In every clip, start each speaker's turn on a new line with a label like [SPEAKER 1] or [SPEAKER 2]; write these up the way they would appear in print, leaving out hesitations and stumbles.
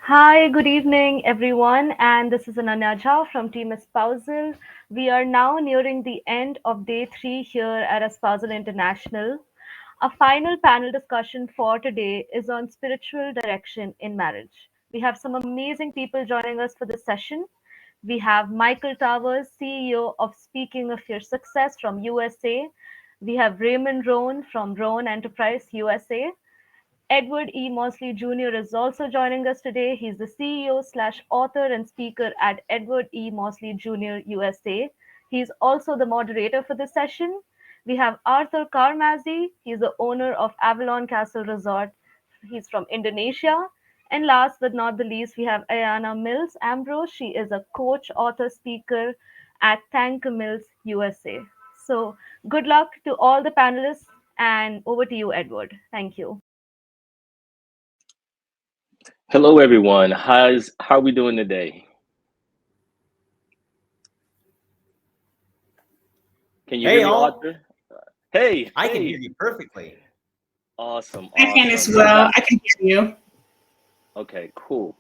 [SPEAKER 1] Hi, good evening, everyone, and this is Ananya Jha from Team Espousal. We are now nearing the end of day three here at Espousal International. Our final panel discussion for today is on spiritual direction in marriage. We have some amazing people joining us for this session. We have Michael Towers, CEO of Speaking of Your Success from USA. We have Raymond Roane from Roane Enterprise USA. Edward E. Mosley Jr. is also joining us today. He's the CEO slash author and speaker at Edward E. Mosley Jr. USA. He's also the moderator for this session. We have Arthur Cramazzi. He's the owner of Avalon Castle Resort. He's from Indonesia. And last but not the least, we have Ayanna Mills Ambrose. She is a coach, author, speaker at Thank Mills USA. So good luck to all the panelists and over to you, Edward. Thank you.
[SPEAKER 2] Hello, everyone. How are we doing today? Can you hear
[SPEAKER 3] Hey,
[SPEAKER 2] me,
[SPEAKER 3] all.
[SPEAKER 2] Arthur? Hey,
[SPEAKER 3] I can hear
[SPEAKER 2] hey.
[SPEAKER 3] you perfectly.
[SPEAKER 2] Awesome,
[SPEAKER 4] I can as
[SPEAKER 2] awesome. Well,
[SPEAKER 4] well. I can hear you.
[SPEAKER 2] okay, cool.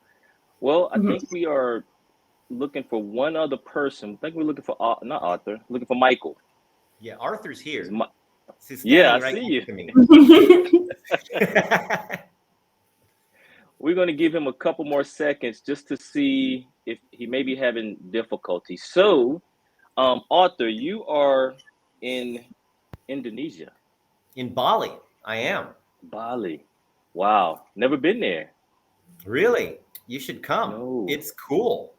[SPEAKER 2] Well, I
[SPEAKER 4] Mhm.
[SPEAKER 2] think we are looking for one other person. I think we're looking for not Arthur. Looking for Michael.
[SPEAKER 3] Yeah, Arthur's
[SPEAKER 2] Is
[SPEAKER 3] here.
[SPEAKER 2] Mi-
[SPEAKER 3] He's
[SPEAKER 2] yeah, I
[SPEAKER 3] standing right
[SPEAKER 2] see
[SPEAKER 3] next
[SPEAKER 2] you.
[SPEAKER 3] to me.
[SPEAKER 2] We're going to give him a couple more seconds just to see if he may be having difficulty. So, Arthur, you are in Indonesia,
[SPEAKER 3] In Bali, I am.
[SPEAKER 2] Bali. Wow, never been there.
[SPEAKER 3] Really? You should come.
[SPEAKER 2] No.
[SPEAKER 3] It's cool.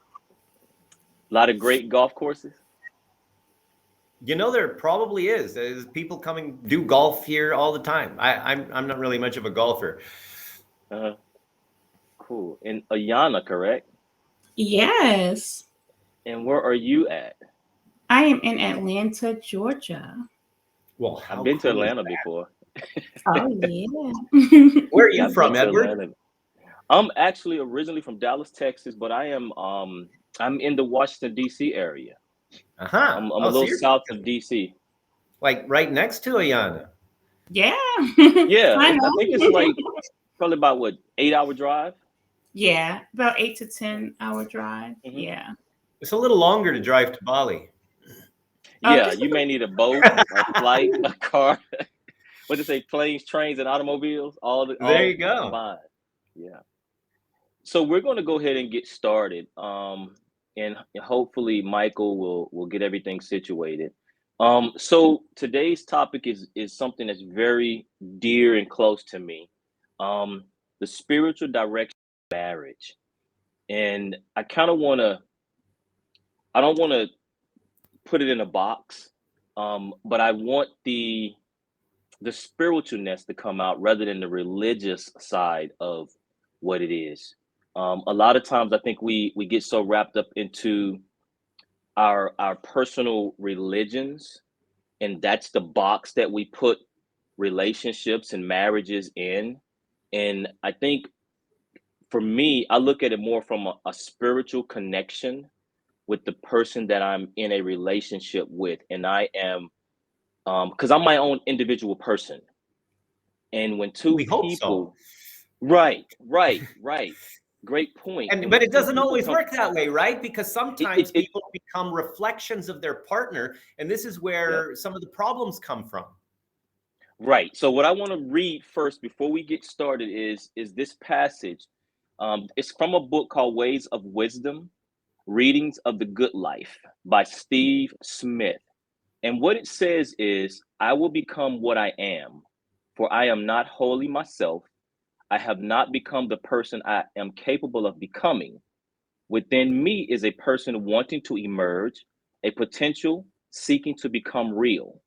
[SPEAKER 2] A lot of great golf courses.
[SPEAKER 3] You know, there probably is. There's people coming do golf here all the time. I'm not really much of a golfer.
[SPEAKER 2] Uh, cool. In Ayanna, correct?
[SPEAKER 4] Yes,
[SPEAKER 2] And where are you at?
[SPEAKER 4] I am in Atlanta, Georgia.
[SPEAKER 3] Well,
[SPEAKER 2] I've
[SPEAKER 3] how
[SPEAKER 2] been to
[SPEAKER 3] cool is
[SPEAKER 2] Atlanta
[SPEAKER 3] that?
[SPEAKER 2] before.
[SPEAKER 4] Oh, yeah.
[SPEAKER 3] Where are
[SPEAKER 2] Yeah,
[SPEAKER 3] you
[SPEAKER 2] I've been
[SPEAKER 3] from,
[SPEAKER 2] to
[SPEAKER 3] Edward?
[SPEAKER 2] Atlanta. I'm actually originally from Dallas, Texas, but I'm in the Washington D.C. area.
[SPEAKER 3] Uh-huh.
[SPEAKER 2] I'm a
[SPEAKER 3] Oh, so
[SPEAKER 2] little
[SPEAKER 3] you're
[SPEAKER 2] south of D.C.
[SPEAKER 3] like right next to Ayanna.
[SPEAKER 4] Yeah,
[SPEAKER 2] Yeah,
[SPEAKER 4] I
[SPEAKER 2] I think it's
[SPEAKER 4] know.
[SPEAKER 2] like probably about what 8 hour drive.
[SPEAKER 4] Yeah, about 8 to 10 hour drive.
[SPEAKER 2] Hmm.
[SPEAKER 4] Yeah.
[SPEAKER 3] It's a little longer to drive to Bali.
[SPEAKER 2] Yeah,
[SPEAKER 4] Just
[SPEAKER 2] you may need a boat, a flight, a car. What they say, planes, trains, and automobiles,
[SPEAKER 3] There
[SPEAKER 2] all
[SPEAKER 3] you go.
[SPEAKER 2] combined. Yeah. So we're going to go ahead and get started, and hopefully Michael will get everything situated. So today's topic is something that's very dear and close to me, um, the spiritual direction of marriage, and I kind of want to. I don't want to put it in a box, but I want the spiritualness to come out rather than the religious side of what it is. A lot of times, I think we get so wrapped up into our personal religions, and that's the box that we put relationships and marriages in. And I think for me, I look at it more from a spiritual connection with the person that I'm in a relationship with, and I am because I'm my own individual person. And when two
[SPEAKER 3] We hope so.
[SPEAKER 2] people, right, great point.
[SPEAKER 3] And
[SPEAKER 2] And
[SPEAKER 3] but
[SPEAKER 2] when
[SPEAKER 3] it
[SPEAKER 2] two
[SPEAKER 3] doesn't
[SPEAKER 2] people
[SPEAKER 3] always
[SPEAKER 2] come,
[SPEAKER 3] work that way, right? Because
[SPEAKER 2] it, it,
[SPEAKER 3] sometimes
[SPEAKER 2] it
[SPEAKER 3] people become reflections of their partner, and this is
[SPEAKER 2] yep,
[SPEAKER 3] where some of the problems come from.
[SPEAKER 2] right. So what I want to read first before we get started is this passage. It's from a book called Ways of Wisdom, Readings of the Good Life by Steve Smith. And what it says is, I will become what I am, for I am not wholly myself. I have not become the person I am capable of becoming. Within me is a person wanting to emerge, a potential seeking to become real.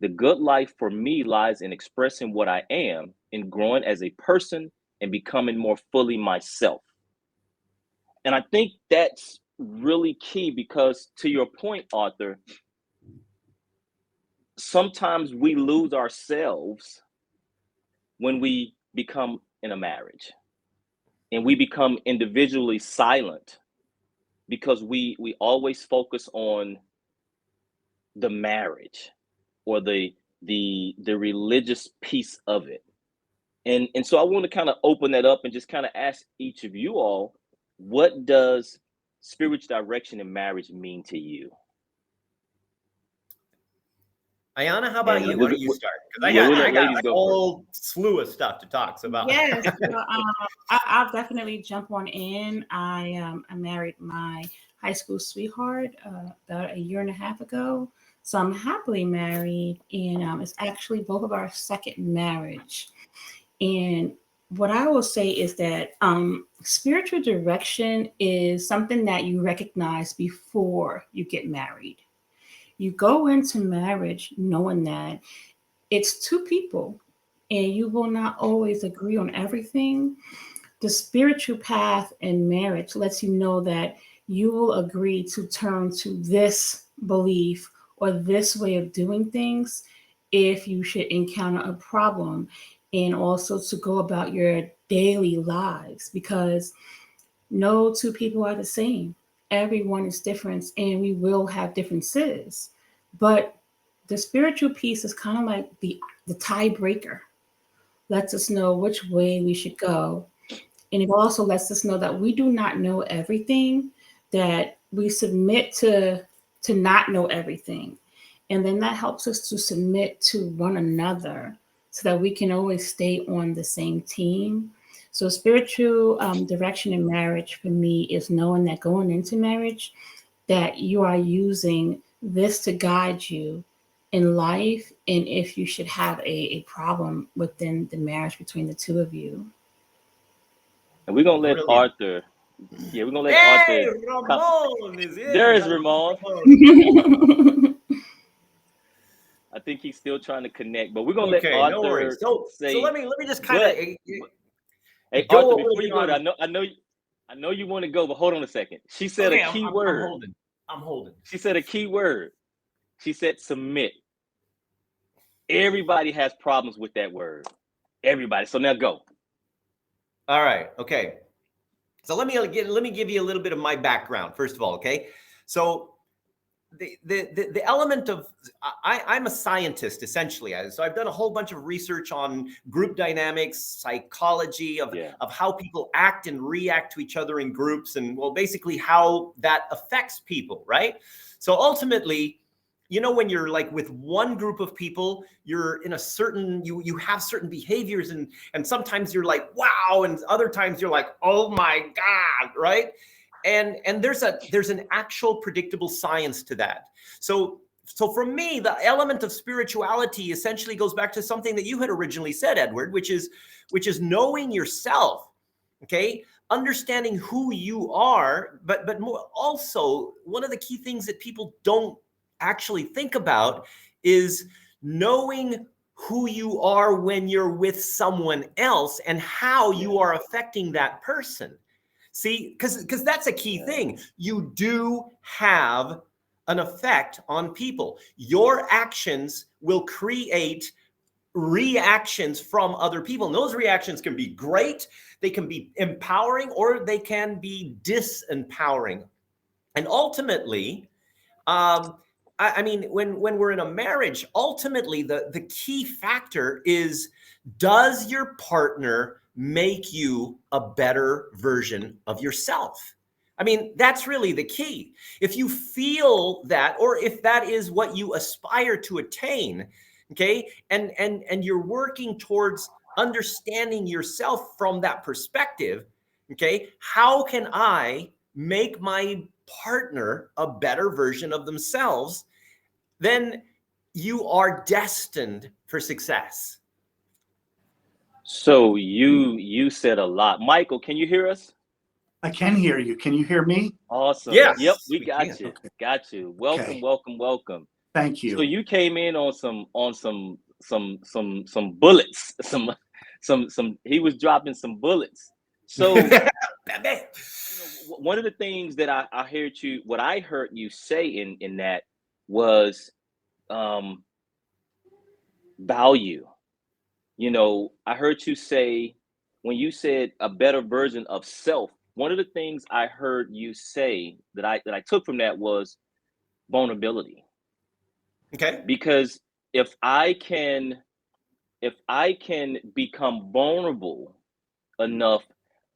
[SPEAKER 2] The good life for me lies in expressing what I am, in growing as a person and becoming more fully myself. And I think that's really key because, to your point, Arthur, sometimes we lose ourselves when we become in a marriage and we become individually silent because we always focus on the marriage or the religious piece of it. And so I want to kind of open that up and just kind of ask each of you all, what does spiritual direction in marriage mean to you?
[SPEAKER 3] Ayanna, how about
[SPEAKER 2] And
[SPEAKER 3] you? Why don't you start? Because
[SPEAKER 2] yeah,
[SPEAKER 4] Yeah,
[SPEAKER 2] we'll
[SPEAKER 3] I
[SPEAKER 2] let
[SPEAKER 3] got
[SPEAKER 2] ladies
[SPEAKER 3] a
[SPEAKER 2] go first.
[SPEAKER 3] whole slew of stuff to talk about.
[SPEAKER 4] yes. Well, I'll definitely jump on in. I married my high school sweetheart about a year and a half ago. So I'm happily married, and it's actually both of our second marriage. And what I will say is that spiritual direction is something that you recognize before you get married. You go into marriage knowing that it's two people and you will not always agree on everything. The spiritual path in marriage lets you know that you will agree to turn to this belief or this way of doing things if you should encounter a problem, and also to go about your daily lives, because no two people are the same. Everyone is different and we will have differences. But the spiritual piece is kind of like the tiebreaker, lets us know which way we should go. And it also lets us know that we do not know everything, that we submit to not know everything. And then that helps us to submit to one another so that we can always stay on the same team. So spiritual direction in marriage for me is knowing that going into marriage, that you are using this to guide you in life, and if you should have a problem within the marriage between the two of you.
[SPEAKER 2] And we're gonna let
[SPEAKER 3] Brilliant.
[SPEAKER 2] Arthur. Yeah, we're gonna let
[SPEAKER 3] Hey,
[SPEAKER 2] Arthur. Come.
[SPEAKER 3] Ramon is
[SPEAKER 2] There
[SPEAKER 3] in.
[SPEAKER 2] is
[SPEAKER 3] Hello,
[SPEAKER 2] Ramon.
[SPEAKER 3] Ramon.
[SPEAKER 2] I think he's still trying to connect, but we're gonna let
[SPEAKER 3] Okay, no worries.
[SPEAKER 2] Arthur
[SPEAKER 3] So let
[SPEAKER 2] say.
[SPEAKER 3] me just kind of
[SPEAKER 2] But, hey,
[SPEAKER 3] go a
[SPEAKER 2] Arthur,
[SPEAKER 3] little
[SPEAKER 2] before
[SPEAKER 3] bit
[SPEAKER 2] you go there,
[SPEAKER 3] on.
[SPEAKER 2] I know you want to go, but hold on a second. She said a
[SPEAKER 3] Okay,
[SPEAKER 2] key
[SPEAKER 3] I'm
[SPEAKER 2] word.
[SPEAKER 3] holding. I'm holding.
[SPEAKER 2] She said a key word. She said submit. Everybody has problems with that word. Everybody. So now go.
[SPEAKER 3] All right. Okay. So let me give you a little bit of my background first of all. Okay. So the element of I'm a scientist essentially. So I've done a whole bunch of research on group dynamics, psychology
[SPEAKER 2] Yeah.
[SPEAKER 3] of how people act and react to each other in groups, and well, basically how that affects people, right? So ultimately, you know, when you're like with one group of people, you're in a certain, you have certain behaviors, and sometimes you're like, wow, and other times you're like, oh my God, right? And there's an actual predictable science to that. So for me, the element of spirituality essentially goes back to something that you had originally said, Edward, which is knowing yourself, okay? Understanding who you are, but more also, one of the key things that people don't actually think about is knowing who you are when you're with someone else and how you are affecting that person. See, because that's a key thing. You do have an effect on people. Your actions will create reactions from other people. And those reactions can be great, they can be empowering, or they can be disempowering. And ultimately, I mean, when we're in a marriage, ultimately the key factor is, does your partner make you a better version of yourself? I mean, that's really the key. If you feel that, or if that is what you aspire to attain, okay, and you're working towards understanding yourself from that perspective, okay, how can I make my partner a better version of themselves? Then you are destined for success.
[SPEAKER 2] So you said a lot. Michael, can you hear us?
[SPEAKER 5] I can hear you. Can you hear me?
[SPEAKER 2] Awesome. Yep,
[SPEAKER 3] Yes,
[SPEAKER 2] we
[SPEAKER 3] we can.
[SPEAKER 2] got you.
[SPEAKER 5] Okay.
[SPEAKER 2] Got you. Welcome,
[SPEAKER 5] Okay.
[SPEAKER 2] welcome, welcome.
[SPEAKER 5] Thank
[SPEAKER 2] So
[SPEAKER 5] you.
[SPEAKER 2] you came in on some bullets. Some he was dropping some bullets. So one of the things that I heard you, what I heard you say in that was um value. You know, I heard you say, when you said a better version of self, one of the things I heard you say that I took from that was vulnerability.
[SPEAKER 3] Okay.
[SPEAKER 2] Because if I can if I can become vulnerable enough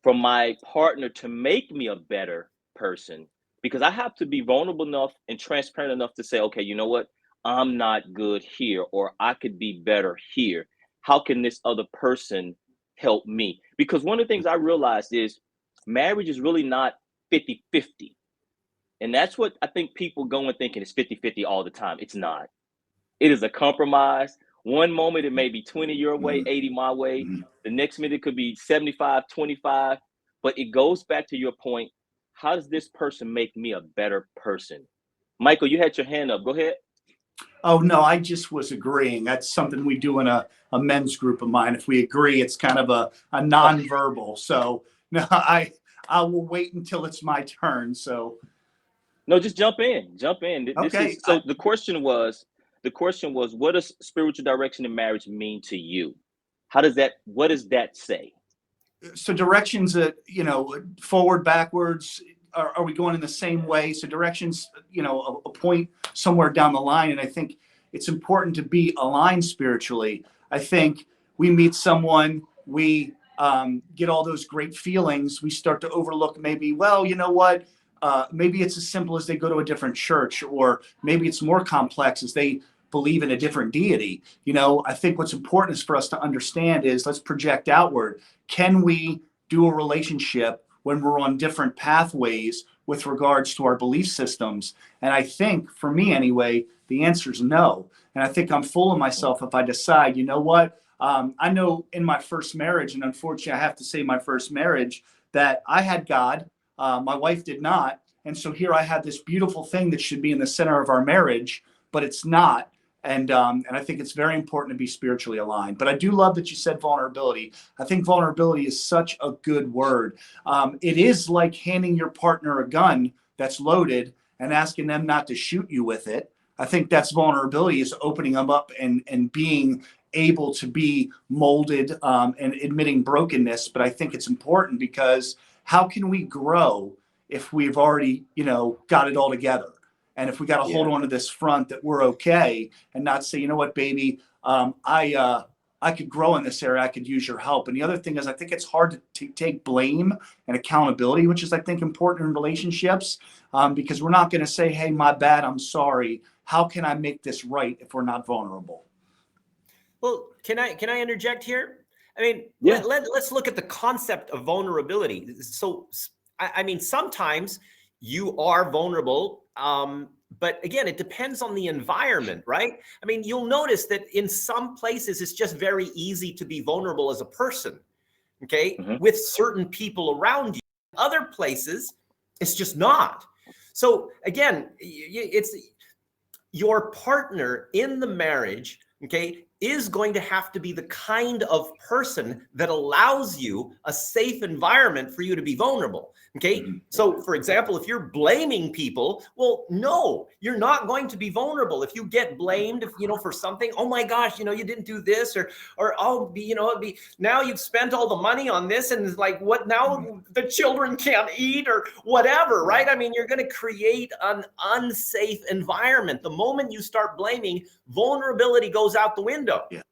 [SPEAKER 2] for my partner to make me a better person, because I have to be vulnerable enough and transparent enough to say, okay, you know what? I'm not good here, or I could be better here. How can this other person help me? Because one of the things I realized is marriage is really not 50-50. And that's what I think people go and thinking it's 50-50 all the time. It's not. It is a compromise. One moment it may be 20 your way, 80 my way. The next minute it could be 75-25. But it goes back to your point. How does this person make me a better person? Michael, you had your hand up. Go ahead.
[SPEAKER 5] Oh, no, I just was agreeing. That's something we do in a men's group of mine. If we agree, it's kind of a nonverbal. So no, I will wait until it's my turn. So
[SPEAKER 2] No, just jump in. Jump in. This
[SPEAKER 5] okay.
[SPEAKER 2] is so the question was, what does spiritual direction in marriage mean to you? What does that say?
[SPEAKER 5] So directions that, forward, backwards, are we going in the same way? So directions, a point somewhere down the line. And I think it's important to be aligned spiritually. I think we meet someone, we get all those great feelings. We start to overlook maybe, well, you know what? Maybe it's as simple as they go to a different church, or maybe it's more complex as they believe in a different deity. I think what's important is for us to understand is, let's project outward. Can we do a relationship when we're on different pathways with regards to our belief systems? And I think, for me anyway, the answer is no. And I think I'm full of myself if I decide, you know what? I know in my first marriage, and unfortunately I have to say my first marriage, that I had God, my wife did not. And so here I had this beautiful thing that should be in the center of our marriage, but it's not. And I think it's very important to be spiritually aligned. But I do love that you said vulnerability. I think vulnerability is such a good word. It is like handing your partner a gun that's loaded and asking them not to shoot you with it. I think that's vulnerability, is opening them up and being able to be molded and admitting brokenness. But I think it's important, because how can we grow if we've already, got it all together? And if we got to hold on to this front that we're okay, and not say, you know what, baby, I could grow in this area. I could use your help. And the other thing is, I think it's hard to take blame and accountability, which is, I think, important in relationships, because we're not going to say, hey, my bad, I'm sorry. How can I make this right if we're not vulnerable?
[SPEAKER 3] Well, can I interject here? I mean,
[SPEAKER 2] Yeah.
[SPEAKER 3] let's look at the concept of vulnerability. So, I mean, sometimes you are vulnerable, but again, it depends on the environment, right? I mean, you'll notice that in some places, it's just very easy to be vulnerable as a person, okay, with certain people around you. Other places, it's just not. So again, it's your partner in the marriage, okay, is going to have to be the kind of person that allows you a safe environment for you to be vulnerable. Okay. So for example, if you're blaming people, well, no, you're not going to be vulnerable. If you get blamed, for something, oh my gosh, you didn't do this, or I'll be, it'd be, now you've spent all the money on this, and it's like, what, now the children can't eat, or whatever, right? I mean, you're going to create an unsafe environment. The moment you start blaming, vulnerability goes out the window.
[SPEAKER 5] Yeah.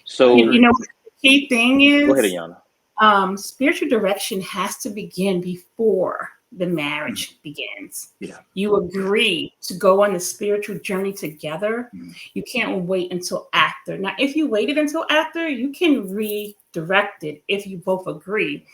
[SPEAKER 2] So
[SPEAKER 4] the key thing is,
[SPEAKER 2] go ahead, Ayanna.
[SPEAKER 4] Spiritual direction has to begin before the marriage begins.
[SPEAKER 5] Yeah.
[SPEAKER 4] You agree to go on the spiritual journey together. You can't wait until after. Now, if you waited until after, you can redirect it if you both agree,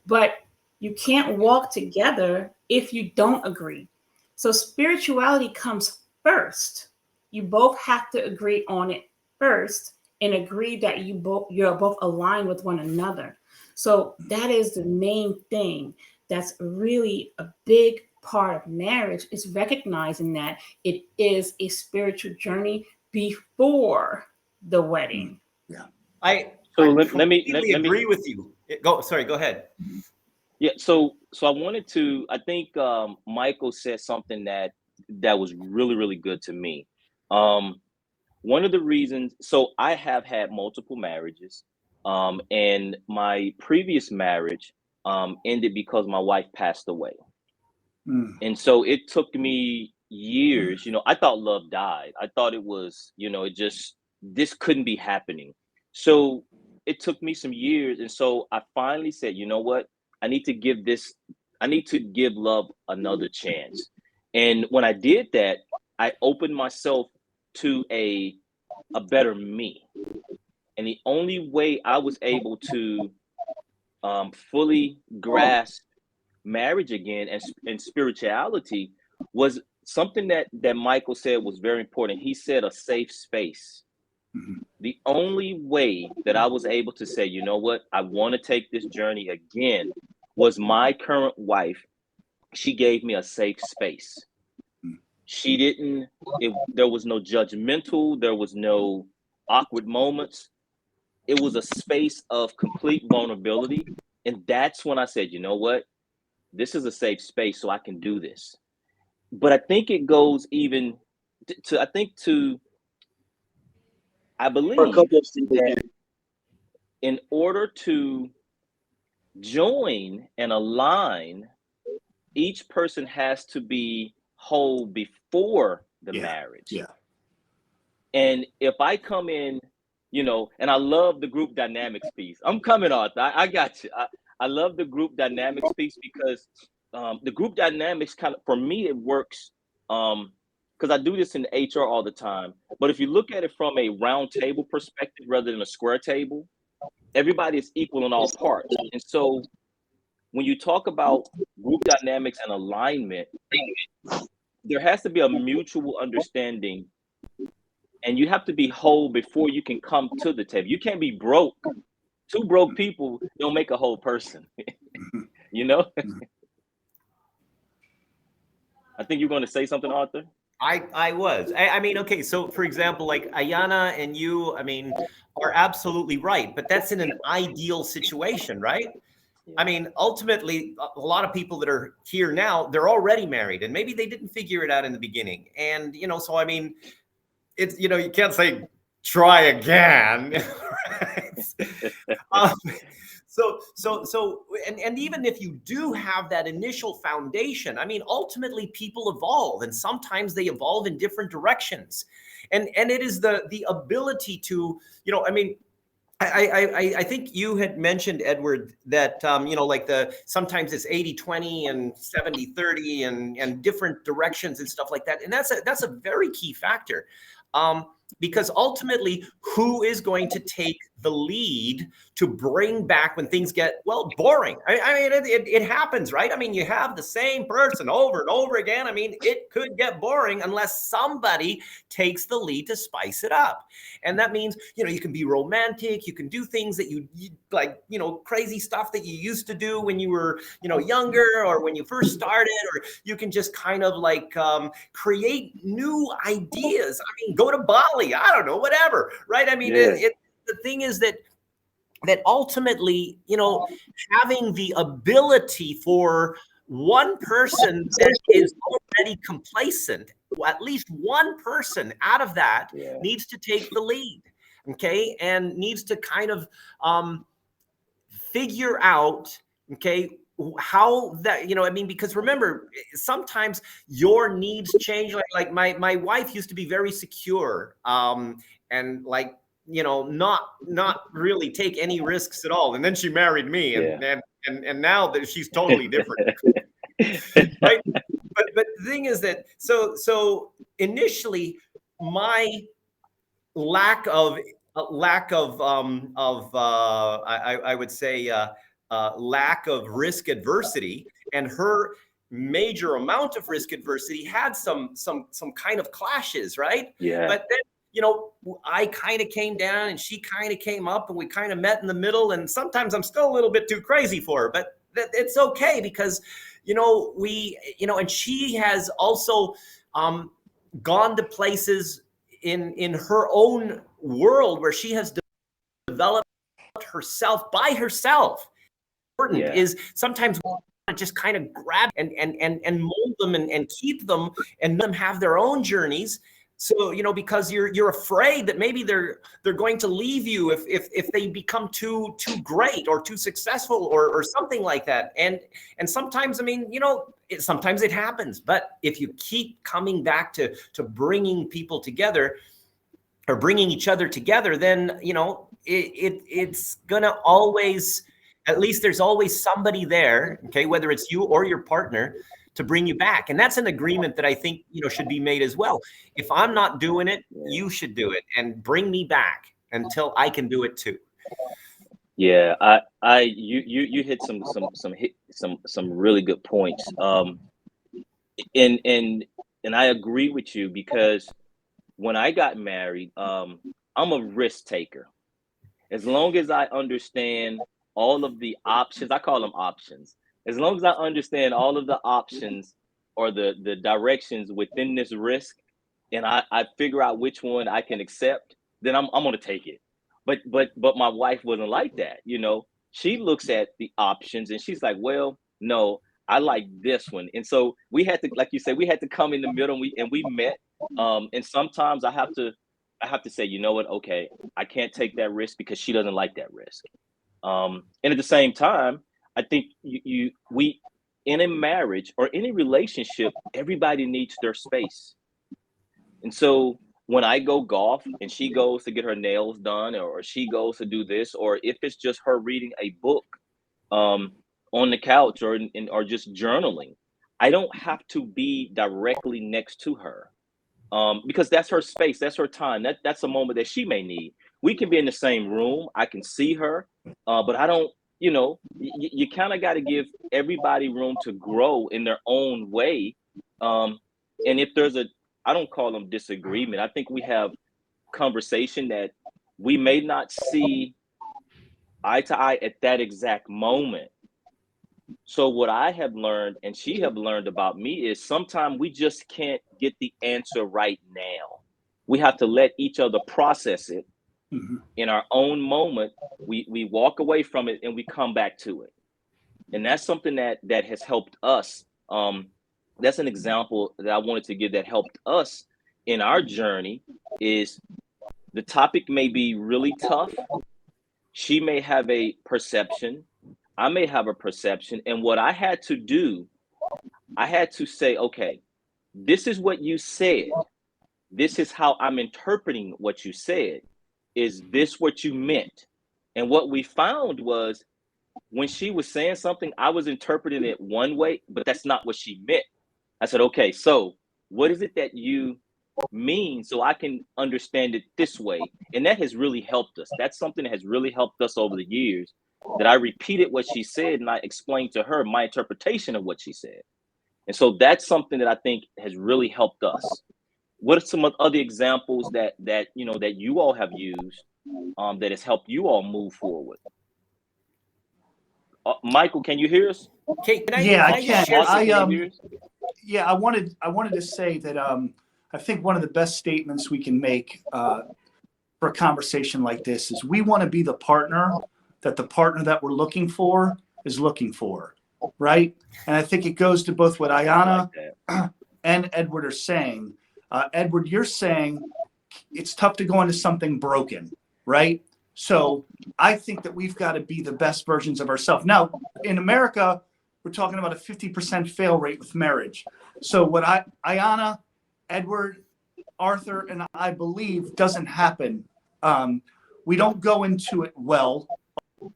[SPEAKER 4] but you can't walk together if you don't agree. So spirituality comes first. You both have to agree on it first, and agree that you're both aligned with one another. So that is the main thing. That's really a big part of marriage, is recognizing that it is a spiritual journey before the wedding.
[SPEAKER 5] Yeah.
[SPEAKER 3] I
[SPEAKER 2] let me
[SPEAKER 3] agree with you. Go ahead.
[SPEAKER 2] Yeah, so I wanted to, I think Michael said something that was really, really good to me. One of the reasons, so I have had multiple marriages, and my previous marriage ended because my wife passed away. And so it took me years, I thought love died. I thought it was, this couldn't be happening. So it took me some years, and so I finally said, you know what, I need to give love another chance. And when I did that, I opened myself to a better me. And the only way I was able to fully grasp marriage again and spirituality was something that Michael said was very important. He said a safe space.
[SPEAKER 5] Mhm.
[SPEAKER 2] The only way that I was able to say, you know what, I want to take this journey again was my current wife. She gave me a safe space. She didn't, there was no judgmental, there was no awkward moments. It was a space of complete vulnerability. And that's when I said, you know what, this is a safe space, so I can do this. But I think it goes even to, I
[SPEAKER 6] For a
[SPEAKER 2] believe
[SPEAKER 6] couple of people
[SPEAKER 2] that in order to join and align, each person has to be whole before the
[SPEAKER 5] Yeah.
[SPEAKER 2] marriage.
[SPEAKER 5] Yeah.
[SPEAKER 2] And if I come in, and I love the group dynamics piece. I'm coming, Arthur. I got you. I love the group dynamics piece because the group dynamics kind of, for me, it works because I do this in HR all the time. But if you look at it from a round table perspective rather than a square table, everybody is equal in all parts. And so when you talk about group dynamics and alignment, there has to be a mutual understanding, and you have to be whole before you can come to the table. You can't be broke. Two broke people don't make a whole person. you know? I think you're going to say something, Arthur.
[SPEAKER 3] I was. I mean, okay, so for example, like Ayanna and you, I mean, are absolutely right, but that's in an ideal situation, right? I mean, ultimately, a lot of people that are here now, they're already married, and maybe they didn't figure it out in the beginning. And, so I mean, it's, you can't say try again. um, and even if you do have that initial foundation, I mean, ultimately people evolve, and sometimes they evolve in different directions. And it is the ability to, I mean, I think you had mentioned, Edward, that, like sometimes it's 80-20 and 70-30 and different directions and stuff like that. And that's a very key factor. Because ultimately, who is going to take the lead to bring back when things get, boring? I mean, it happens, right? I mean, you have the same person over and over again. I mean, it could get boring unless somebody takes the lead to spice it up. And that means, you can be romantic. You can do things that you like, crazy stuff that you used to do when you were, younger or when you first started, or you can just kind of like create new ideas. I mean, go to Bali. I don't know, whatever, right? I mean, the thing is that ultimately, having the ability for one person that is already complacent, at least one person out of that needs to take the lead, okay, and needs to kind of figure out, okay, how that, I mean, because remember, sometimes your needs change. Like my wife used to be very secure, and like, not really take any risks at all. And then she married me, and now that she's totally different. Right? But the thing is that so initially my lack of I would say lack of risk adversity, and her major amount of risk adversity had some kind of clashes, right?
[SPEAKER 2] Yeah.
[SPEAKER 3] But then, I kind of came down and she kind of came up, and we kind of met in the middle. And sometimes I'm still a little bit too crazy for her, but it's okay, because, and she has also gone to places in her own world where she has developed herself by herself. Important is sometimes we want to just kind of grab and mold them and keep them and let them have their own journeys. So, because you're afraid that maybe they're going to leave you if they become too great or too successful or something like that. And sometimes, I mean, sometimes it happens. But if you keep coming back to bringing people together or bringing each other together, then, it's gonna always, at least there's always somebody there, okay, whether it's you or your partner, to bring you back. And that's an agreement that I think, should be made as well. If I'm not doing it, you should do it and bring me back until I can do it too.
[SPEAKER 2] Yeah, you hit some really good points. And I agree with you, because when I got married, I'm a risk taker. As long as I understand all of the options, I call them options. As long as I understand all of the options or the directions within this risk, and I figure out which one I can accept, then I'm gonna take it. But my wife wasn't like that. She looks at the options and she's like, well, no, I like this one. And so we had to, like you said, we had to come in the middle, and we met. And sometimes I have to say, you know what, okay, I can't take that risk because she doesn't like that risk. And at the same time, I think we in a marriage or any relationship, everybody needs their space. And so when I go golf and she goes to get her nails done, or she goes to do this, or if it's just her reading a book um, on the couch, or just journaling, I don't have to be directly next to her, because that's her space, that's her time, that's a moment that she may need. We can be in the same room, I can see her, but I don't. You kind of got to give everybody room to grow in their own way. And if there's I don't call them disagreement. I think we have conversation that we may not see eye to eye at that exact moment. So what I have learned and she have learned about me is sometimes we just can't get the answer right now. We have to let each other process it in our own moment. We walk away from it and we come back to it. And that's something that has helped us. That's an example that I wanted to give that helped us in our journey. Is the topic may be really tough. She may have a perception. I may have a perception. And what I had to do, I had to say, okay, this is what you said. This is how I'm interpreting what you said. Is this what you meant? And what we found was, when she was saying something, I was interpreting it one way, but that's not what she meant. I said, okay, so what is it that you mean, so I can understand it this way? And that has really helped us. That's something that has really helped us over the years, that I repeated what she said and I explained to her my interpretation of what she said. And so that's something that I think has really helped us. What are some other examples that you all have used, that has helped you all move forward? Michael, can you hear us?
[SPEAKER 3] Okay,
[SPEAKER 5] Yeah, I
[SPEAKER 3] can I just
[SPEAKER 5] can.
[SPEAKER 3] share
[SPEAKER 2] Martha,
[SPEAKER 3] something?
[SPEAKER 2] can you hear us?
[SPEAKER 5] Yeah, I wanted to say that I think one of the best statements we can make for a conversation like this is, we want to be the partner that the partner that we're looking for is looking for, right? And I think it goes to both what Ayanna and Edward are saying. Edward, you're saying it's tough to go into something broken, right? So I think that we've got to be the best versions of ourselves. Now, in America, we're talking about a 50% fail rate with marriage. So what Ayanna, Edward, Arthur, and I believe doesn't happen. We don't go into it well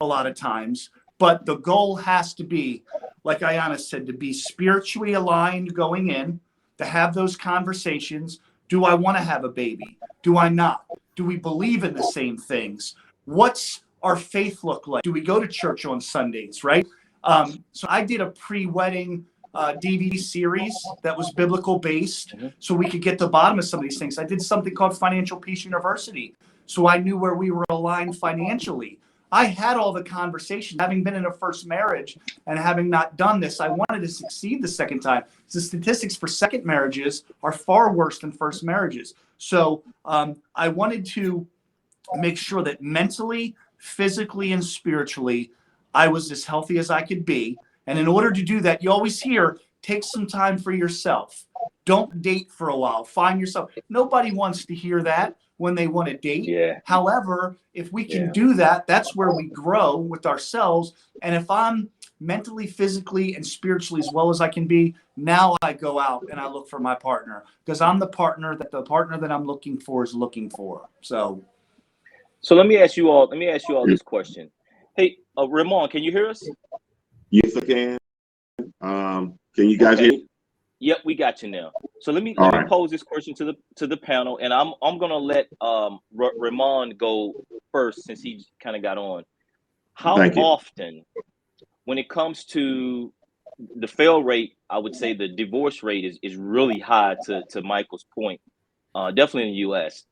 [SPEAKER 5] a lot of times, but the goal has to be, like Ayanna said, to be spiritually aligned going in, to have those conversations. Do I want to have a baby? Do I not? Do we believe in the same things? What's our faith look like? Do we go to church on Sundays, right? So I did a pre-wedding DVD series that was biblical based, so we could get to the bottom of some of these things. I did something called Financial Peace University, so I knew where we were aligned financially. I had all the conversations, having been in a first marriage and having not done this. I wanted to succeed the second time. The statistics for second marriages are far worse than first marriages. So I wanted to make sure that mentally, physically, and spiritually, I was as healthy as I could be. And in order to do that, you always hear, take some time for yourself. Don't date for a while. Find yourself. Nobody wants to hear that when they want to date.
[SPEAKER 2] Yeah.
[SPEAKER 5] However, if we can do that, that's where we grow with ourselves. And if I'm mentally, physically, and spiritually as well as I can be, now I go out and I look for my partner, because I'm the partner that I'm looking for is looking for. So
[SPEAKER 2] So let me ask you all. Let me ask you all this question. Hey, Ramon, can you hear us?
[SPEAKER 6] Yes, I can. Can you guys hear
[SPEAKER 2] Okay.
[SPEAKER 6] me?
[SPEAKER 2] Yep, we got you now. So let me
[SPEAKER 6] All
[SPEAKER 2] let me
[SPEAKER 6] right.
[SPEAKER 2] pose this question to the panel, and I'm gonna let Ramon go first since he kind of got on. How
[SPEAKER 6] Thank you.
[SPEAKER 2] often, when it comes to the fail rate, I would say the divorce rate is really high to Michael's point, definitely in the US.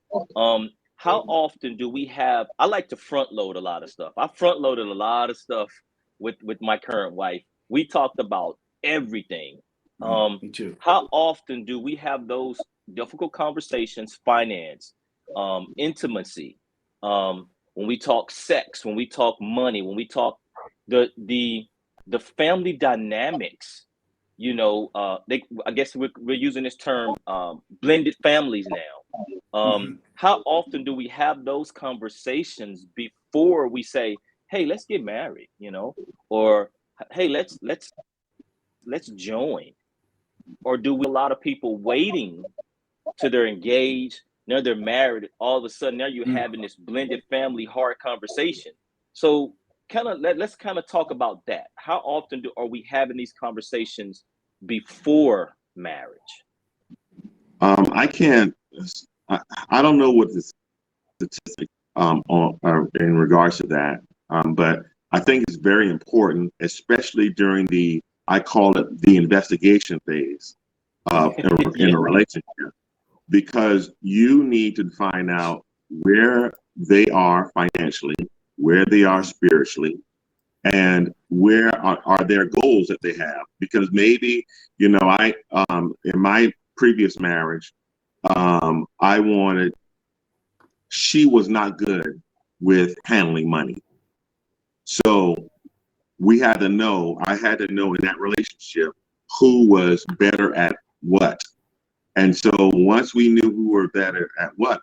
[SPEAKER 2] How often do we have, I like to front load a lot of stuff. I front loaded a lot of stuff with my current wife. We talked about everything.
[SPEAKER 5] Me too.
[SPEAKER 2] How often do we have those difficult conversations, finance, intimacy, when we talk sex, when we talk money, when we talk the family dynamics, you know, I guess we're using this term, blended families now.
[SPEAKER 5] Mhm.
[SPEAKER 2] How often do we have those conversations before we say, hey, let's get married, you know, or hey, let's join? Or do we a lot of people waiting till they're engaged, now they're married, all of a sudden now you're
[SPEAKER 5] Mm.
[SPEAKER 2] having this blended family hard conversation? So kind of let's kind of talk about that. How often are we having these conversations before marriage?
[SPEAKER 6] I can't. I, I don't know what the statistic in regards to that, but I think it's very important, especially during the, I call it the investigation phase of in
[SPEAKER 2] Yeah,
[SPEAKER 6] a relationship, because you need to find out where they are financially, where they are spiritually, and where are their goals that they have. Because maybe, I in my previous marriage, I wanted, she was not good with handling money. So I had to know in that relationship who was better at what. And so once we knew who were better at what,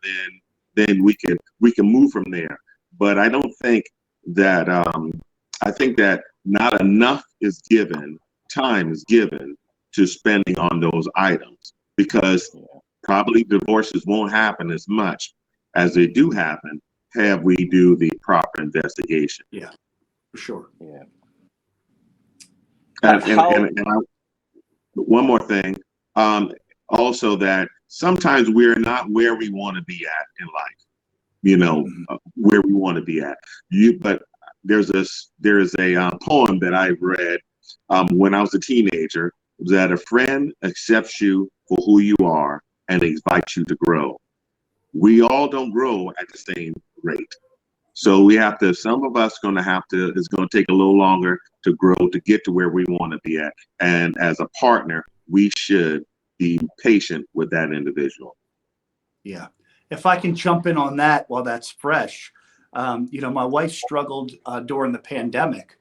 [SPEAKER 6] then we can move from there. But I don't think that I think that not enough is given, time is given to spending on those items, because probably divorces won't happen as much as they do happen have we do the proper investigation.
[SPEAKER 5] Yeah, for sure.
[SPEAKER 2] yeah.
[SPEAKER 6] And one more thing, also that sometimes we're not where we want to be at in life,
[SPEAKER 5] Mhm.
[SPEAKER 6] where we want to be at. But there's a poem that I read when I was a teenager, that a friend accepts you for who you are and invites you to grow. We all don't grow at the same rate. So some of us it's going to take a little longer to grow to get to where we want to be at. And as a partner, we should be patient with that individual.
[SPEAKER 5] Yeah. If I can jump in on that while that's fresh, my wife struggled during the pandemic.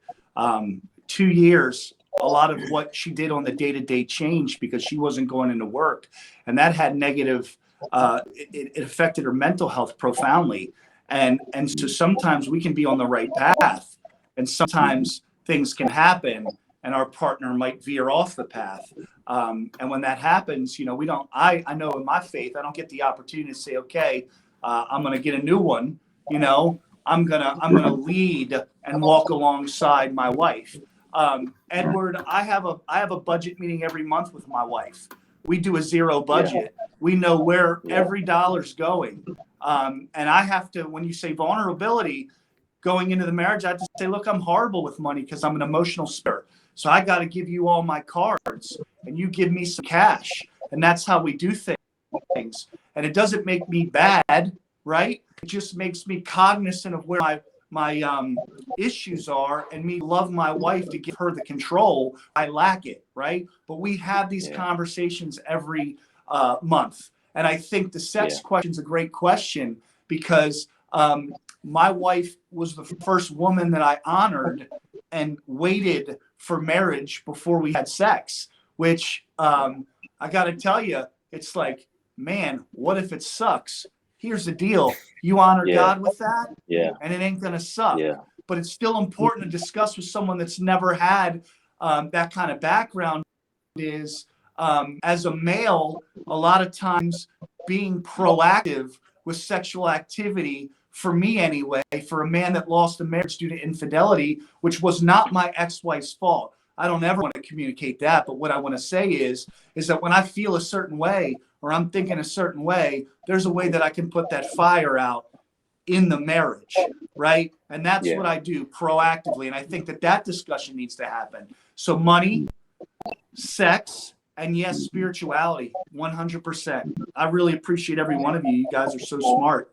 [SPEAKER 5] 2 years, a lot of what she did on the day-to-day changed because she wasn't going into work, and that had negative. It affected her mental health profoundly, and so sometimes we can be on the right path, and sometimes things can happen, and our partner might veer off the path. And when that happens, we don't. I know in my faith, I don't get the opportunity to say, okay, I'm going to get a new one. I'm gonna lead and walk alongside my wife. Edward, I have a budget meeting every month with my wife. We do a zero
[SPEAKER 2] Yeah.
[SPEAKER 5] budget. We know where
[SPEAKER 2] Yeah.
[SPEAKER 5] every dollar's going. And I have to, when you say vulnerability, going into the marriage, I have to say, look, I'm horrible with money because I'm an emotional spirit. So I got to give you all my cards and you give me some cash. And that's how we do things. And it doesn't make me bad, right? It just makes me cognizant of where my issues are, and me love my wife to give her the control. I lack it, right? But we have these
[SPEAKER 2] Yeah.
[SPEAKER 5] conversations every month. And I think the sex
[SPEAKER 2] Yeah.
[SPEAKER 5] question is a great question because my wife was the first woman that I honored and waited for marriage before we had sex, which I got to tell you, it's like, man, what if it sucks? Here's the deal. You honor
[SPEAKER 2] Yeah.
[SPEAKER 5] God with that,
[SPEAKER 2] Yeah.
[SPEAKER 5] and it ain't going to suck.
[SPEAKER 2] Yeah.
[SPEAKER 5] But it's still important to discuss with someone that's never had that kind of background. Is as a male, a lot of times being proactive with sexual activity for me anyway, for a man that lost a marriage due to infidelity, which was not my ex-wife's fault. I don't ever want to communicate that. But what I want to say is that when I feel a certain way or I'm thinking a certain way, there's a way that I can put that fire out in the marriage, right? And that's what I do proactively. And I think that discussion needs to happen. So money, sex, and yes, spirituality, 100%. I really appreciate every one of you. You guys are so smart.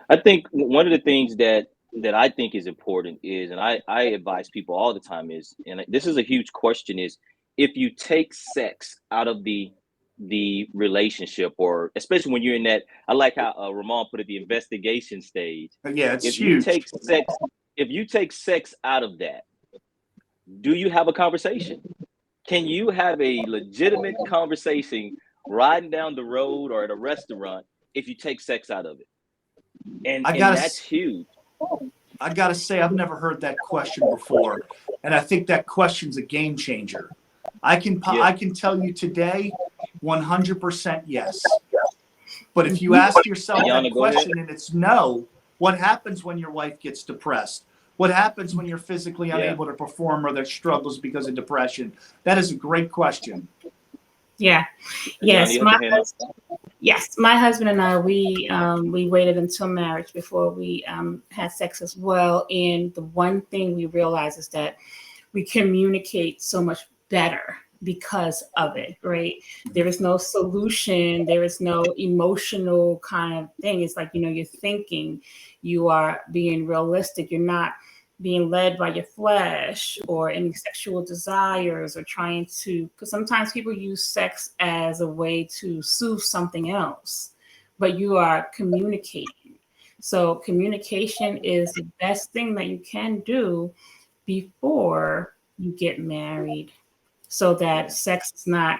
[SPEAKER 2] I think one of the things that I think is important is, and I advise people all the time is, and this is a huge question, is if you take sex out of the relationship, or especially when you're in that, I like how Ramon put it, the investigation stage.
[SPEAKER 5] Yeah, it's
[SPEAKER 2] if
[SPEAKER 5] huge.
[SPEAKER 2] If you take sex out of that, do you have a conversation? Can you have a legitimate conversation riding down the road or at a restaurant if you take sex out of it? And that's huge.
[SPEAKER 5] I gotta say, I've never heard that question before, and I think that question's a game changer. I can tell you today, 100% yes. But if you ask yourself
[SPEAKER 2] Ayanna,
[SPEAKER 5] that question and it's no, what happens when your wife gets depressed? What happens when you're physically unable to perform or there's struggles because of depression? That is a great question.
[SPEAKER 4] Yeah. Yes. My husband and I, we waited until marriage before we had sex as well. And the one thing we realized is that we communicate so much better because of it, right? There is no solution. There is no emotional kind of thing. It's like, you're thinking, you are being realistic. You're not being led by your flesh or any sexual desires or trying to, because sometimes people use sex as a way to soothe something else, but you are communicating. So communication is the best thing that you can do before you get married, so that sex is not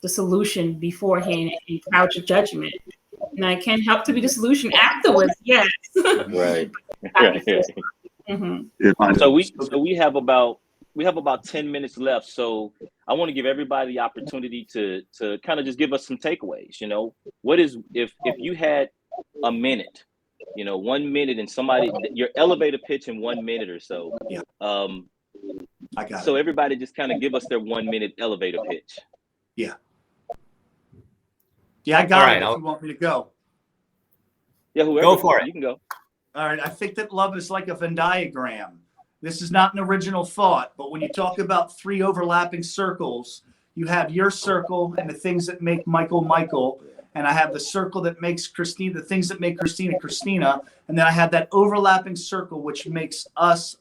[SPEAKER 4] the solution beforehand and cloud your judgment. And it can help to be the solution afterwards, yes.
[SPEAKER 2] Right.
[SPEAKER 4] Mm-hmm.
[SPEAKER 2] So we have about 10 minutes left. So I want to give everybody the opportunity to kind of just give us some takeaways. What is, if you had a minute, 1 minute, and somebody, your elevator pitch in 1 minute or so.
[SPEAKER 5] I got
[SPEAKER 2] so
[SPEAKER 5] it.
[SPEAKER 2] Everybody just kind of give us their 1 minute elevator pitch.
[SPEAKER 5] Yeah, I got it. If you want me to go.
[SPEAKER 2] Yeah, whoever.
[SPEAKER 3] Go for it.
[SPEAKER 2] You can go.
[SPEAKER 5] All right. I think that love is like a Venn diagram. This is not an original thought, but when you talk about 3 overlapping circles, you have your circle and the things that make Michael, and I have the circle that makes Christina, the things that make Christina, and then I have that overlapping circle which makes us.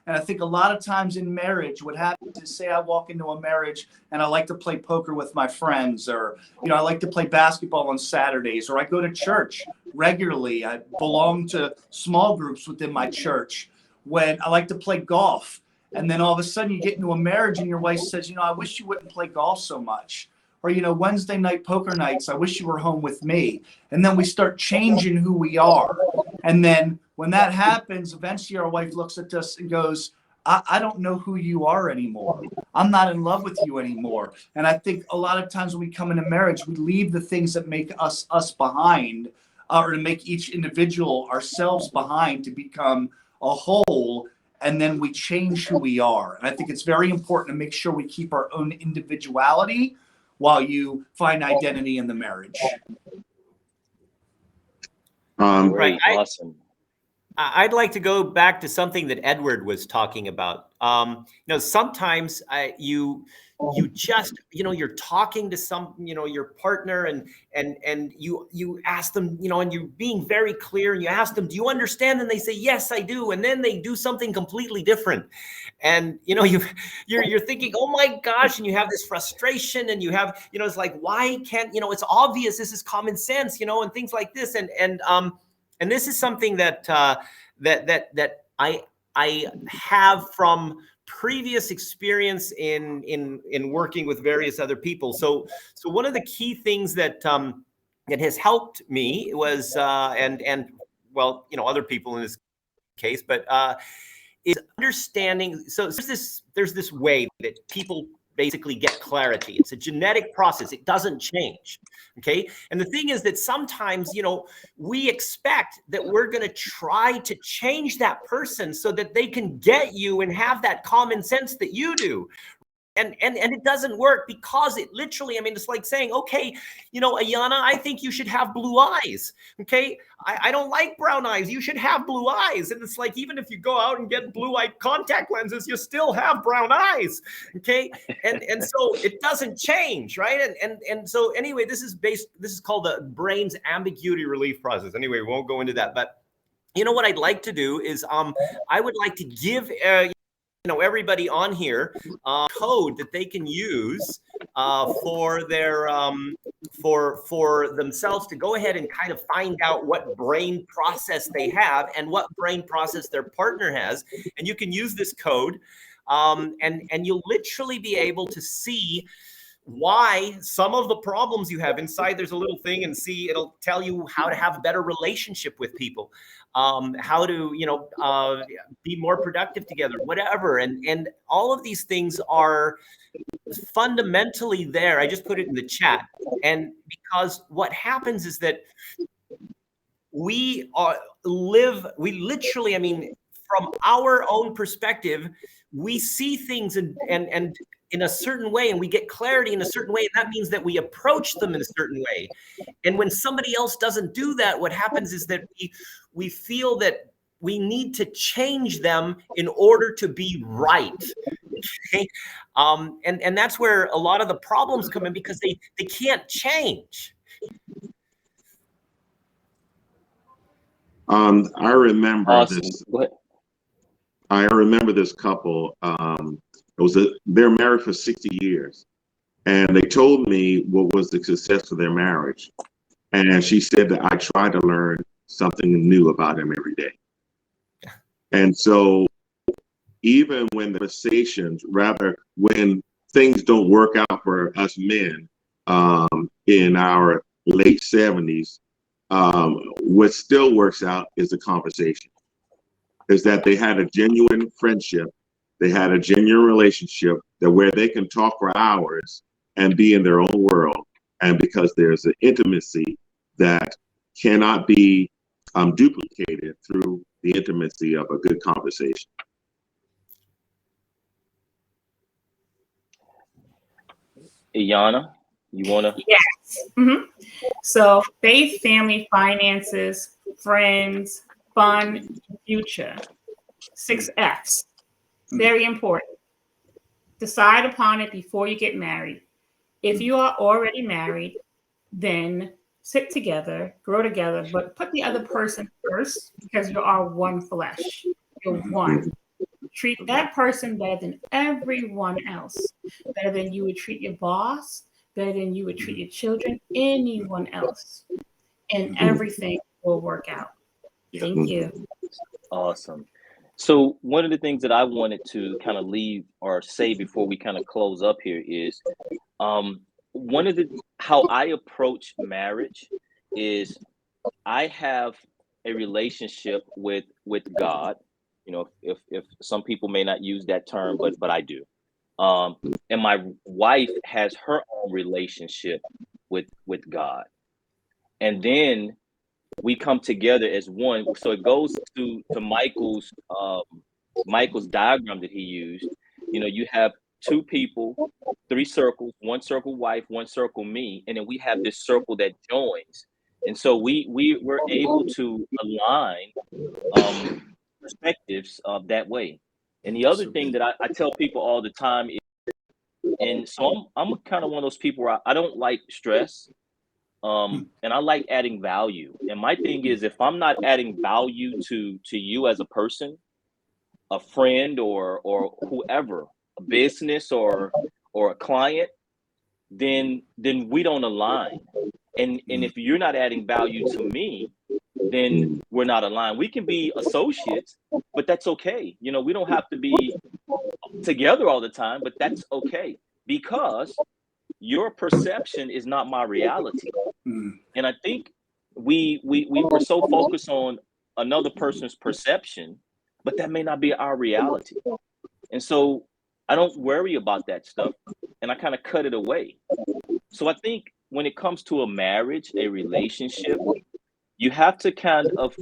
[SPEAKER 5] And I think a lot of times in marriage, what happens is, say I walk into a marriage and I like to play poker with my friends, or, I like to play basketball on Saturdays, or I go to church regularly. I belong to small groups within my church. When I like to play golf, and then all of a sudden you get into a marriage and your wife says, I wish you wouldn't play golf so much. Or, Wednesday night poker nights, I wish you were home with me. And then we start changing who we are. And then when that happens, eventually our wife looks at us and goes, I don't know who you are anymore. I'm not in love with you anymore. And I think a lot of times when we come into marriage, we leave the things that make us behind, or to make each individual ourselves behind, to become a whole. And then we change who we are. And I think it's very important to make sure we keep our own individuality while you find identity in the marriage.
[SPEAKER 3] Right.
[SPEAKER 2] Awesome.
[SPEAKER 3] I'd like to go back to something that Edward was talking about. Sometimes you just, you're talking to some, your partner, and you ask them, and you're being very clear, and you ask them, do you understand? And they say, yes, I do. And then they do something completely different. And, you're thinking, oh my gosh, and you have this frustration, and you have, it's like, why can't, it's obvious, this is common sense, and things like this. And this is something that I have from previous experience in working with various other people. So one of the key things that has helped me was and well, other people in this case, but is understanding. So there's this way that people basically get clarity. It's a genetic process. It doesn't change. Okay. And the thing is that sometimes, you know, we expect that we're going to try to change that person so that they can get you and have that common sense that you do. And it doesn't work, because it literally, I mean, it's like saying, okay, you know, Ayanna, I think you should have blue eyes. Okay. I don't like brown eyes. You should have blue eyes. And it's like, even if you go out and get blue-eyed contact lenses, you still have brown eyes. Okay. And so it doesn't change. Right. And so anyway, this is called the brain's ambiguity relief process. Anyway, we won't go into that, but you know what I'd like to do is, I would like to give, you know, everybody on here code that they can use for their for themselves to go ahead and kind of find out what brain process they have and what brain process their partner has. And you can use this code, and you'll literally be able to see why some of the problems you have inside. There's a little thing, and see, it'll tell you how to have a better relationship with people, how to, you know, be more productive together, whatever. And all of these things are fundamentally there. I just put it in the chat. And because what happens is that we literally, I mean, from our own perspective, we see things and in a certain way, and we get clarity in a certain way. And that means that we approach them in a certain way. And when somebody else doesn't do that, what happens is that we feel that we need to change them in order to be right. Okay? And that's where a lot of the problems come in, because they can't change.
[SPEAKER 6] I remember
[SPEAKER 2] Awesome.
[SPEAKER 6] this.
[SPEAKER 2] Go ahead.
[SPEAKER 6] I remember this couple. They're married for 60 years, and they told me what was the success of their marriage. And she said that I try to learn something new about him every day. And so even when the conversations, rather when things don't work out for us men in our late 70s, what still works out is the conversation. Is that they had a genuine friendship, they had a genuine relationship that where they can talk for hours and be in their own world. And because there's an intimacy that cannot be duplicated through the intimacy of a good conversation.
[SPEAKER 2] Ayanna, you want to?
[SPEAKER 4] Yes. Mm-hmm. So faith, family, finances, friends, fun, future. 6 F's. Very important. Decide upon it before you get married. If you are already married, then sit together, grow together, but put the other person first, because you are one flesh. You're one. Treat that person better than everyone else, better than you would treat your boss, better than you would treat your children, anyone else. And everything will work out. Thank you.
[SPEAKER 2] Awesome. So one of the things that I wanted to kind of leave or say before we kind of close up here is how I approach marriage is I have a relationship with God. You know, if some people may not use that term, but I do. And my wife has her own relationship with God. And then we come together as one. So it goes to Michael's diagram that he used. You know, you have 2 people, 3 circles, 1 circle wife, 1 circle me, and then we have this circle that joins. And so we're able to align perspectives that way. And the other thing that I tell people all the time is, and so I'm kind of one of those people where I don't like stress. And I like adding value. And my thing is, if I'm not adding value to you as a person, a friend, or whoever, a business or a client, then we don't align. And if you're not adding value to me, then we're not aligned. We can be associates, but that's okay. You know, we don't have to be together all the time, but that's okay, because your perception is not my reality. And I think we're so focused on another person's perception, but that may not be our reality. And so I don't worry about that stuff. I kind of cut it away. So I think when it comes to a marriage, a relationship, you have to kind of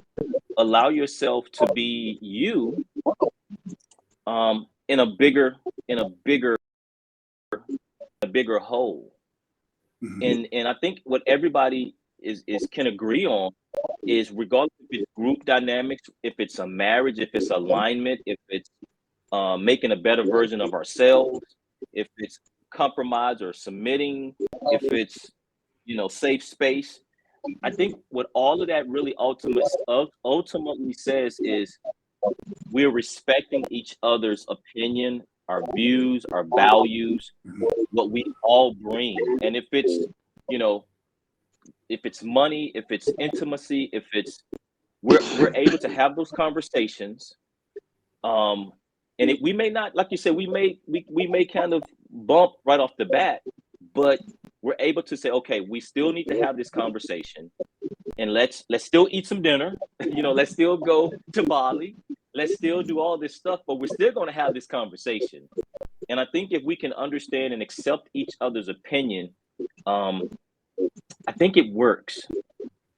[SPEAKER 2] allow yourself to be you, in a bigger whole. And I think what everybody is can agree on is, regardless if it's group dynamics, if it's a marriage, if it's alignment, if it's making a better version of ourselves, if it's compromise or submitting, if it's, safe space. I think what all of that really ultimately says is we're respecting each other's opinion, our views, our values, what we all bring. And if it's money, if it's intimacy, if it's we're able to have those conversations. And we may not, like you said, we may kind of bump right off the bat, but we're able to say, okay, we still need to have this conversation, and let's still eat some dinner. Let's still go to Bali. Let's still do all this stuff, but we're still going to have this conversation. And I think if we can understand and accept each other's opinion, I think it works.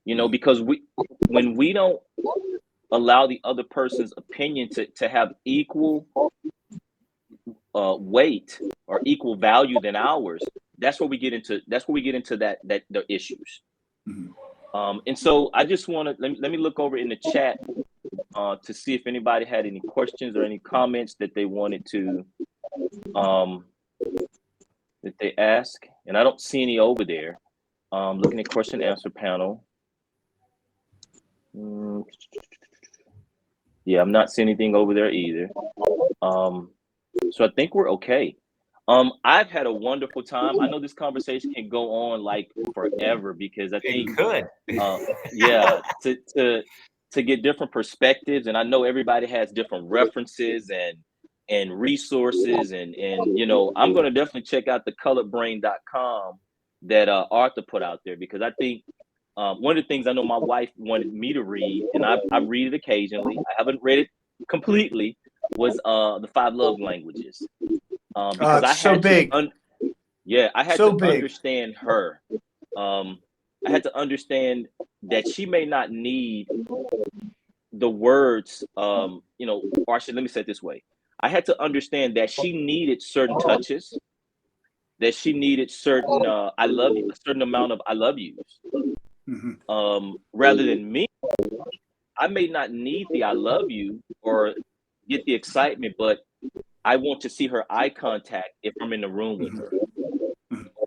[SPEAKER 2] Because when we don't allow the other person's opinion to have equal weight or equal value than ours, that's where we get into the issues. And so I just want to let me look over in the chat to see if anybody had any questions or any comments that they wanted to that they ask. And I don't see any over there. Looking at question and answer panel. Yeah, I'm not seeing anything over there either. So I think we're okay. I've had a wonderful time. I know this conversation can go on like forever, because I think
[SPEAKER 3] It could.
[SPEAKER 2] yeah, to get different perspectives, and I know everybody has different references and resources, and I'm going to definitely check out the coloredbrain.com that Arthur put out there, because I think one of the things I know my wife wanted me to read, and I read it occasionally, I haven't read it completely, was the 5 love languages. Because I
[SPEAKER 5] so
[SPEAKER 2] had
[SPEAKER 5] big.
[SPEAKER 2] I had
[SPEAKER 5] So
[SPEAKER 2] to
[SPEAKER 5] big.
[SPEAKER 2] understand her. I had to understand that she may not need the words, or actually, let me say it this way. I had to understand that she needed certain touches, that she needed certain I love you, a certain amount of I love yous. Rather than me, I may not need the I love you or get the excitement, but I want to see her eye contact if I'm in the room with her.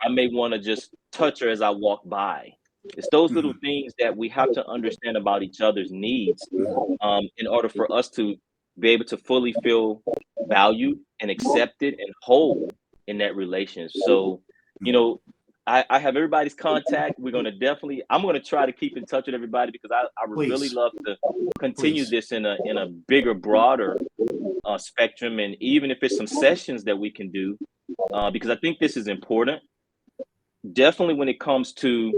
[SPEAKER 2] I may want to just touch her as I walk by. It's those little things that we have to understand about each other's needs in order for us to be able to fully feel valued and accepted and whole in that relationship. So, I have everybody's contact. I'm going to try to keep in touch with everybody, because I would really love to continue this in a bigger, broader spectrum. And even if it's some sessions that we can do, because I think this is important. Definitely when it comes to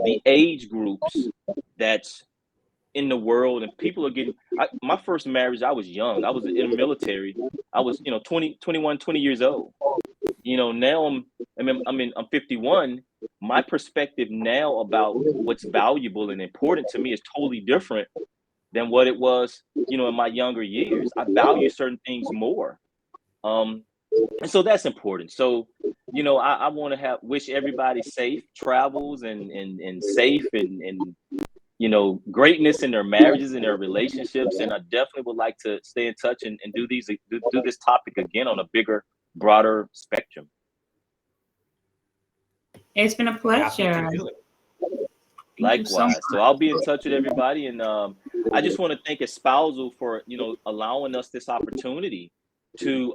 [SPEAKER 2] the age groups that's in the world, and people are getting, my first marriage, I was young. I was in the military. I was, 20 years old. Now I'm 51. My perspective now about what's valuable and important to me is totally different than what it was, in my younger years. I value certain things more. And so that's important. So, I want to wish everybody safe travels and safe and greatness in their marriages and their relationships. And I definitely would like to stay in touch and do this topic again on a bigger, broader spectrum.
[SPEAKER 4] It's been a pleasure.
[SPEAKER 2] Likewise. So I'll be in touch with everybody. And I just want to thank Espousal for, allowing us this opportunity to,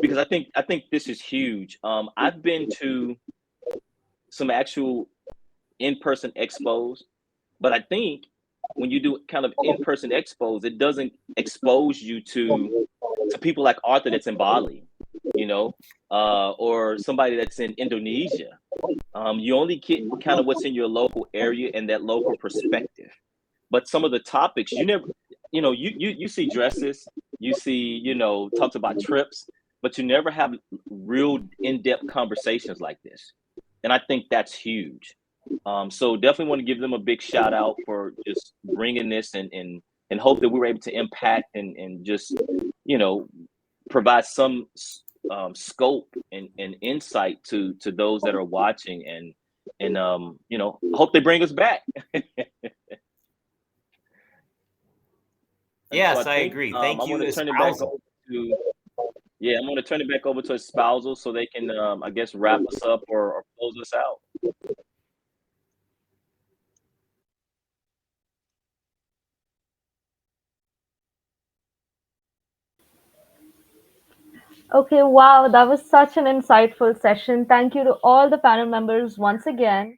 [SPEAKER 2] because I think this is huge. I've been to some actual in-person expos, but I think when you do kind of in-person expos, it doesn't expose you to people like Arthur that's in Bali, or somebody that's in Indonesia. You only get kind of what's in your local area and that local perspective. But some of the topics you never, you see dresses, you see, talks about trips, but you never have real in-depth conversations like this. And I think that's huge. So definitely want to give them a big shout out for just bringing this, and hope that we were able to impact and just, you know, provide some scope and insight to those that are watching, and you know, hope they bring us back. And so
[SPEAKER 3] Yes, I
[SPEAKER 2] think
[SPEAKER 3] agree.
[SPEAKER 2] I'm
[SPEAKER 3] Thank
[SPEAKER 2] going
[SPEAKER 3] you,
[SPEAKER 2] to turn it back
[SPEAKER 3] Espousal.
[SPEAKER 2] over to yeah, I'm going to turn it back over to Espousal so they can I guess wrap us up or close us out.
[SPEAKER 1] Okay, wow, that was such an insightful session. Thank you to all the panel members once again.